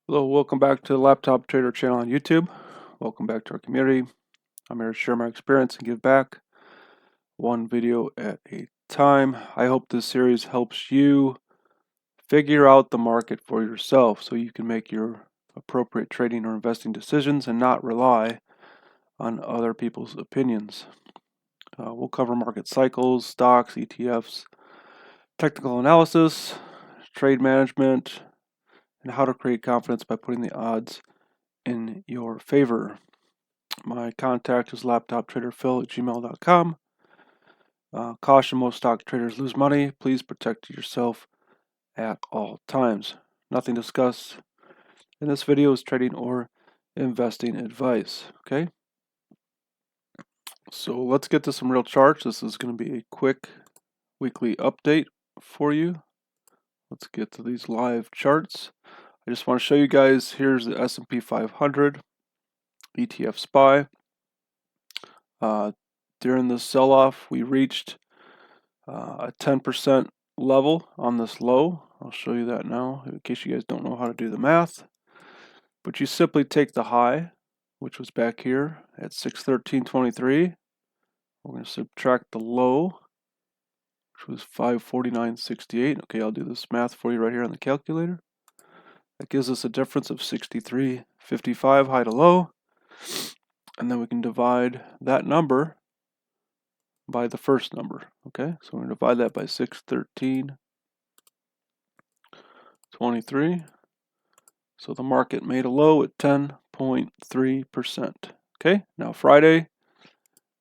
Hello, welcome back to the Laptop Trader channel on YouTube. Welcome back to our community. I'm here to share my experience and give back one video at a time. I hope this series helps you figure out the market for yourself so you can make your appropriate trading or investing decisions and not rely on other people's opinions. We'll cover market cycles, stocks, ETFs, technical analysis, trade management, and how to create confidence by putting the odds in your favor. My contact is laptoptraderphil@gmail.com. Caution, most stock traders lose money. Please protect yourself at all times. Nothing discussed in this video is trading or investing advice. Okay, so let's get to some real charts. This is going to be a quick weekly update for you. Let's get to these live charts. I just want to show you guys, here's the S&P 500 ETF SPY. During this sell-off, we reached a 10% level on this low. I'll show you that now in case you guys don't know how to do the math. But you simply take the high, which was back here at 613.23. We're going to subtract the low, which was 549.68. Okay, I'll do this math for you right here on the calculator. That gives us a difference of 63.55 high to low. And then we can divide that number by the first number. Okay, so we're going to divide that by 613.23. So the market made a low at 10.3%. Okay, now Friday,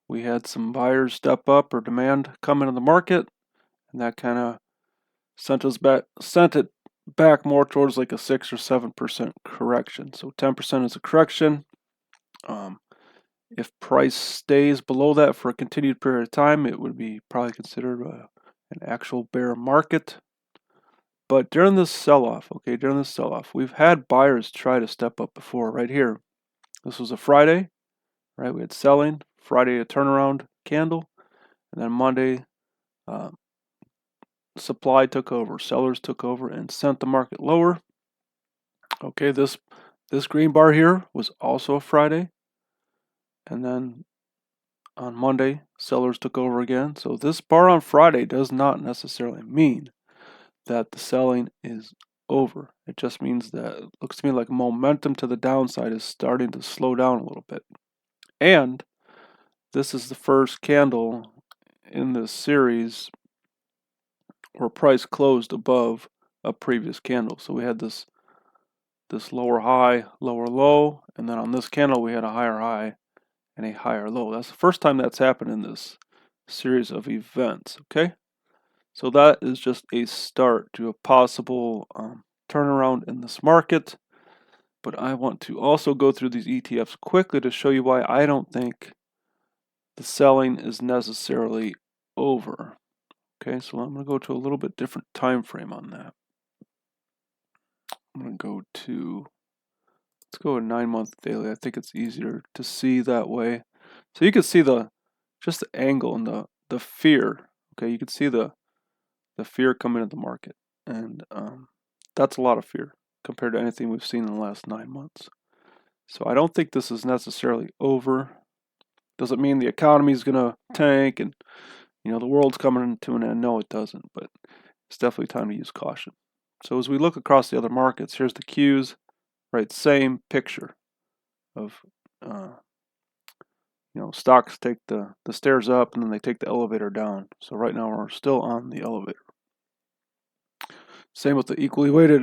we had some buyers step up or demand come into the market, and that kind of sent it back more towards like a 6 or 7% correction. So 10% is a correction. If price stays below that for a continued period of time, it would be probably considered an actual bear market. But during this sell-off, we've had buyers try to step up before right here. This was a Friday, right? We had selling, Friday a turnaround candle, and then Monday supply took over, sellers took over and sent the market lower. Okay, this green bar here was also a Friday, and then on Monday sellers took over again. So this bar on Friday does not necessarily mean that the selling is over. It just means that it looks to me like momentum to the downside is starting to slow down a little bit. And this is the first candle in this series where price closed above a previous candle. So we had this lower high, lower low, and then on this candle we had a higher high and a higher low. That's the first time that's happened in this series of events. Okay, so that is just a start to a possible turnaround in this market. But I want to also go through these ETFs quickly to show you why I don't think the selling is necessarily over. Okay, so I'm going to go to a little bit different time frame on that. I'm going to go to, let's go a 9-month daily. I think it's easier to see that way. So you can see just the angle and the fear. Okay, you can see the fear coming into the market, and that's a lot of fear compared to anything we've seen in the last 9 months. So I don't think this is necessarily over. Doesn't mean the economy is going to tank and the world's coming to an end. No, it doesn't, but it's definitely time to use caution. So as we look across the other markets, here's the Qs, right? Same picture of stocks take the stairs up and then they take the elevator down. So right now we're still on the elevator. Same with the equally weighted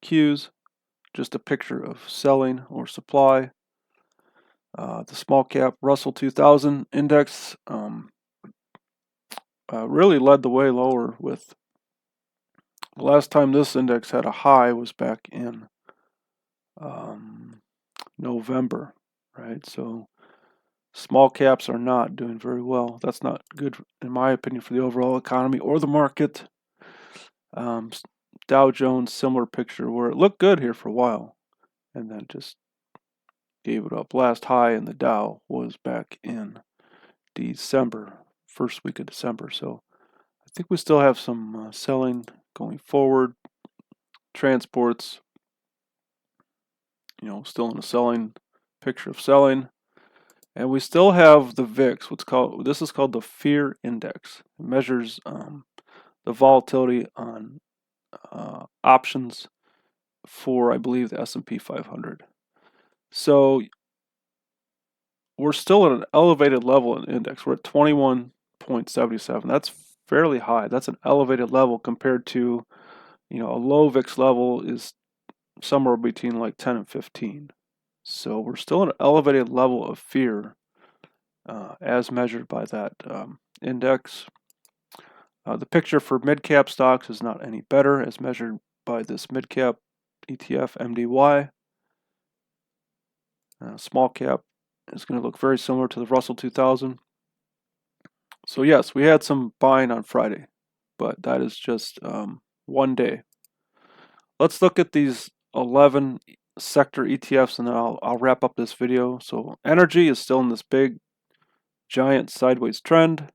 Qs, just a picture of selling or supply. The small cap Russell 2000 index really led the way lower. With the last time this index had a high was back in November, right? So small caps are not doing very well. That's not good, in my opinion, for the overall economy or the market. Dow Jones, similar picture where it looked good here for a while and then just gave it up. Last high in the Dow was back in December, first week of December. So I think we still have some selling going forward. Transports still in a selling picture of selling. And we still have the VIX, this is called the fear index. It measures the volatility on options for, I believe, the S&P 500. So we're still at an elevated level in the index. We're at 21.77. That's fairly high. That's an elevated level compared to, a low VIX level is somewhere between like 10 and 15. So we're still at an elevated level of fear as measured by that index. The picture for mid-cap stocks is not any better as measured by this mid-cap ETF MDY. Small cap is going to look very similar to the Russell 2000. So yes, we had some buying on Friday, but that is just one day. Let's look at these 11 sector ETFs and then I'll wrap up this video. So energy is still in this big giant sideways trend.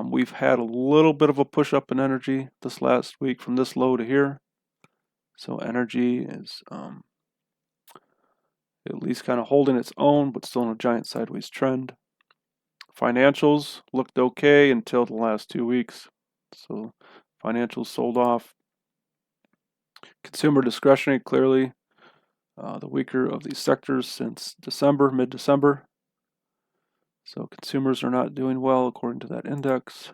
We've had a little bit of a push up in energy this last week from this low to here. So energy is at least kind of holding its own, but still in a giant sideways trend. Financials looked okay until the last 2 weeks. So financials sold off. Consumer discretionary, clearly the weaker of these sectors since December, mid-December. So consumers are not doing well according to that index.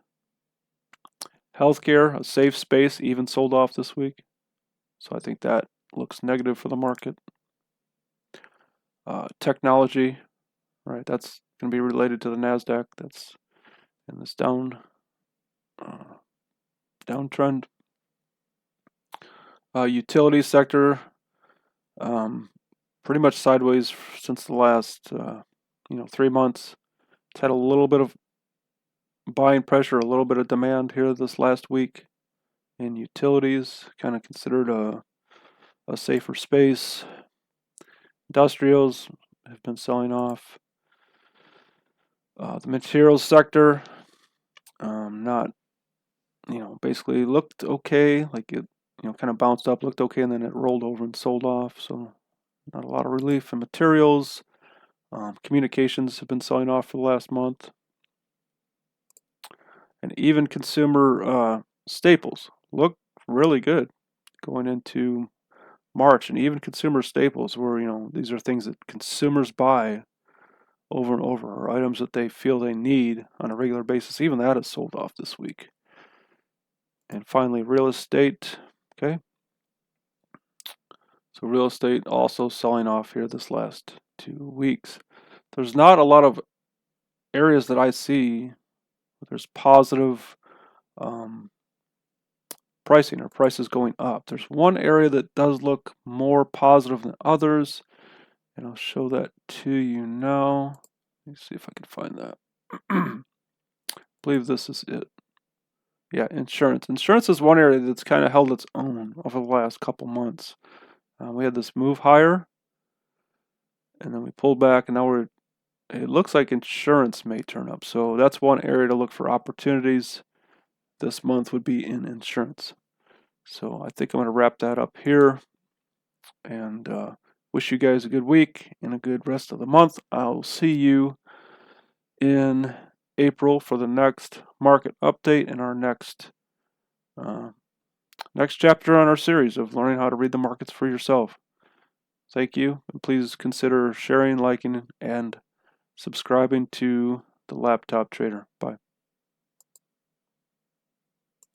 Healthcare, a safe space, even sold off this week. So I think that looks negative for the market. Technology, right? That's going to be related to the Nasdaq. That's in this downtrend. Utility sector, pretty much sideways since the last 3 months. It's had a little bit of buying pressure, a little bit of demand here this last week in utilities, kind of considered a safer space. Industrials have been selling off. The materials sector, not, basically looked okay, like it, kind of bounced up, looked okay, and then it rolled over and sold off. So not a lot of relief in materials. Communications have been selling off for the last month. And even consumer staples look really good going into March. And even consumer staples where, these are things that consumers buy over and over, or items that they feel they need on a regular basis. Even that is sold off this week. And finally, real estate. Okay. So real estate also selling off here this last 2 weeks. There's not a lot of areas that I see there's positive pricing or prices going up. There's one area that does look more positive than others, and I'll show that to you now. Let me see if I can find that. I believe this is it. Yeah, insurance. Insurance is one area that's kind of held its own over the last couple months. We had this move higher, and then we pulled back, and now it looks like insurance may turn up. So that's one area to look for opportunities this month would be in insurance. So I think I'm going to wrap that up here and wish you guys a good week and a good rest of the month. I'll see you in April for the next market update and our next chapter on our series of learning how to read the markets for yourself. Thank you, and please consider sharing, liking, and subscribing to the Laptop Trader. Bye.